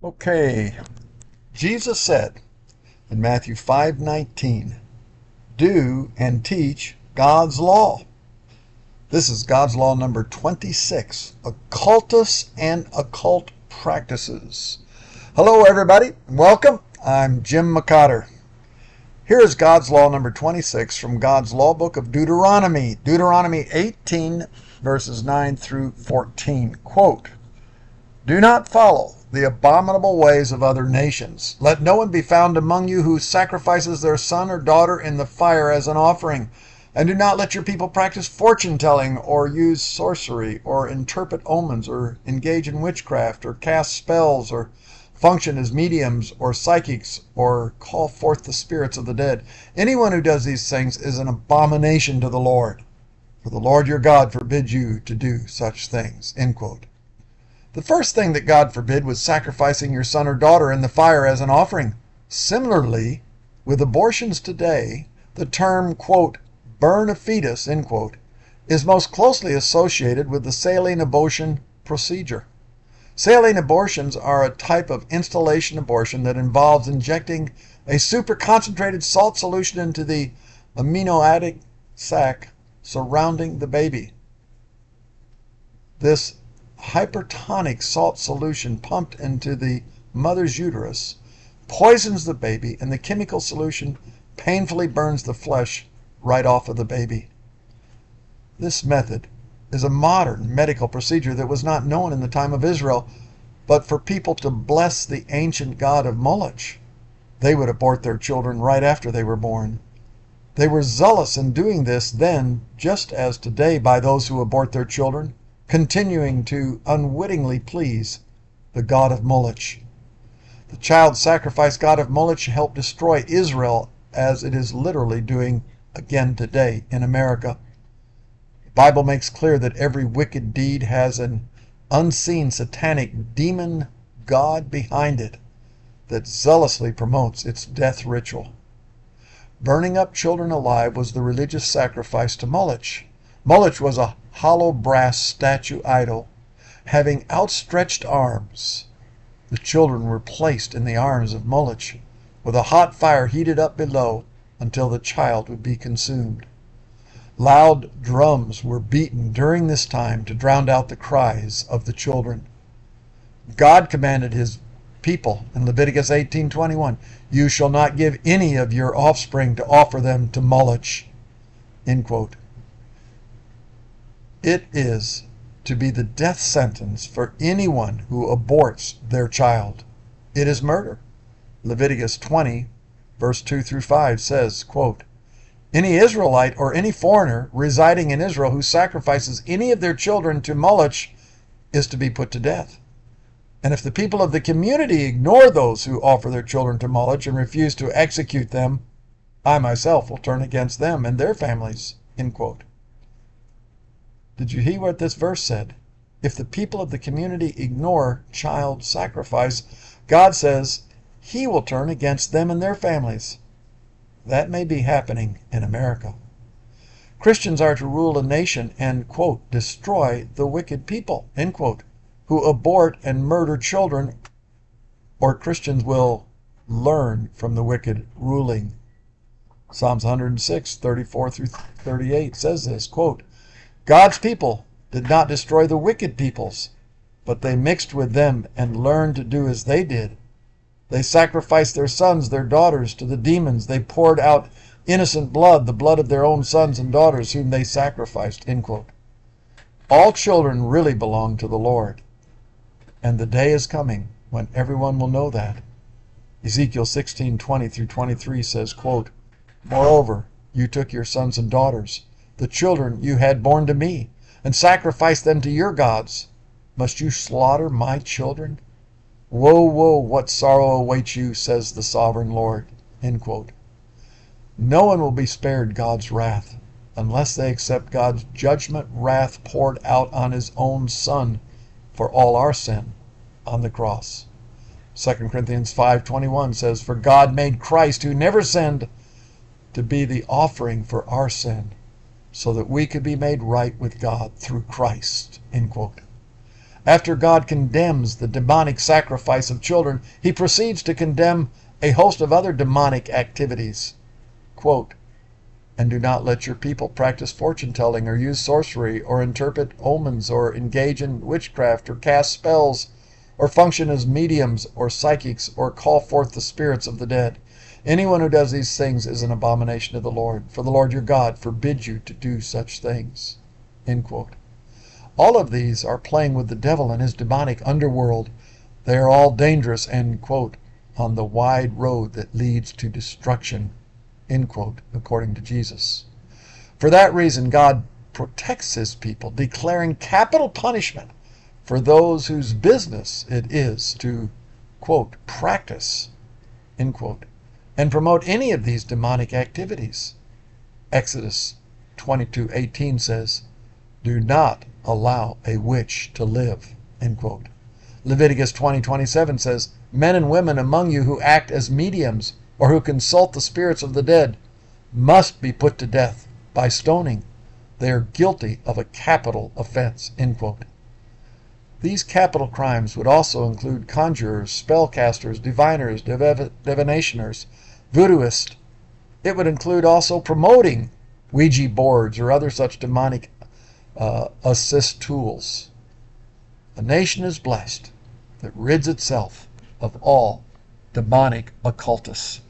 Okay, Jesus said in Matthew 5:19, do and teach God's law. This is God's law number 26, Occultists and Occult Practices. Hello everybody, welcome. I'm Jim McCotter. Here is God's law number 26 from God's law book of Deuteronomy. Deuteronomy 18 verses 9 through 14. Quote, do not follow the abominable ways of other nations. Let no one be found among you who sacrifices their son or daughter in the fire as an offering. And do not let your people practice fortune-telling or use sorcery or interpret omens or engage in witchcraft or cast spells or function as mediums or psychics or call forth the spirits of the dead. Anyone who does these things is an abomination to the Lord. For the Lord your God forbids you to do such things. End quote. The first thing that God forbid was sacrificing your son or daughter in the fire as an offering. Similarly, with abortions today, the term, quote, burn a fetus, end quote, is most closely associated with the saline abortion procedure. Saline abortions are a type of installation abortion that involves injecting a super concentrated salt solution into the amniotic sac surrounding the baby. This hypertonic salt solution pumped into the mother's uterus poisons the baby, and the chemical solution painfully burns the flesh right off of the baby. This method is a modern medical procedure that was not known in the time of Israel, but for people to bless the ancient god of Molech. They would abort their children right after they were born. They were zealous in doing this then, just as today by those who abort their children, continuing to unwittingly please the god of Molech. The child sacrifice god of Molech helped destroy Israel, as it is literally doing again today in America. The Bible makes clear that every wicked deed has an unseen satanic demon god behind it that zealously promotes its death ritual. Burning up children alive was the religious sacrifice to Molech. Molech was a hollow brass statue idol having outstretched arms. The children were placed in the arms of Molech with a hot fire heated up below until the child would be consumed. Loud drums were beaten during this time to drown out the cries of the children. God commanded his people in Leviticus 18:21, you shall not give any of your offspring to offer them to Molech. End quote. It is to be the death sentence for anyone who aborts their child. It is murder. Leviticus 20, verse 2 through 5 says, quote, any Israelite or any foreigner residing in Israel who sacrifices any of their children to Molech is to be put to death. And if the people of the community ignore those who offer their children to Molech and refuse to execute them, I myself will turn against them and their families. End quote. Did you hear what this verse said? If the people of the community ignore child sacrifice, God says he will turn against them and their families. That may be happening in America. Christians are to rule a nation and, quote, destroy the wicked people, end quote, who abort and murder children, or Christians will learn from the wicked ruling. Psalms 106, 34 through 38 says this, quote, God's people did not destroy the wicked peoples, but they mixed with them and learned to do as they did. They sacrificed their sons, their daughters to the demons. They poured out innocent blood, the blood of their own sons and daughters whom they sacrificed. End quote. All children really belong to the Lord, and the day is coming when everyone will know that. Ezekiel 16:20 through 23 says, quote, moreover, you took your sons and daughters, the children you had born to me, and sacrificed them to your gods. Must you slaughter my children? Woe, woe, what sorrow awaits you, says the sovereign Lord. End quote. No one will be spared God's wrath unless they accept God's judgment wrath poured out on his own Son for all our sin on the cross. 2 Corinthians 5:21 says, for God made Christ, who never sinned, to be the offering for our sin, so that we could be made right with God through Christ. End quote. After God condemns the demonic sacrifice of children, he proceeds to condemn a host of other demonic activities. Quote, "And do not let your people practice fortune-telling or use sorcery or interpret omens or engage in witchcraft or cast spells or function as mediums or psychics or call forth the spirits of the dead. Anyone who does these things is an abomination to the Lord, for the Lord your God forbids you to do such things." End quote. All of these are playing with the devil and his demonic underworld. They are all dangerous and, quote, "on the wide road that leads to destruction," end quote, according to Jesus. For that reason, God protects his people, declaring capital punishment for those whose business it is to, quote, "practice," end quote, and promote any of these demonic activities. Exodus 22:18 says, "Do not allow a witch to live," end quote. Leviticus 20:27 says, "Men and women among you who act as mediums or who consult the spirits of the dead must be put to death by stoning. They are guilty of a capital offense," end quote. These capital crimes would also include conjurers, spellcasters, diviners, divinationers, voodooists. It would include also promoting Ouija boards or other such demonic assist tools. A nation is blessed that rids itself of all demonic occultists.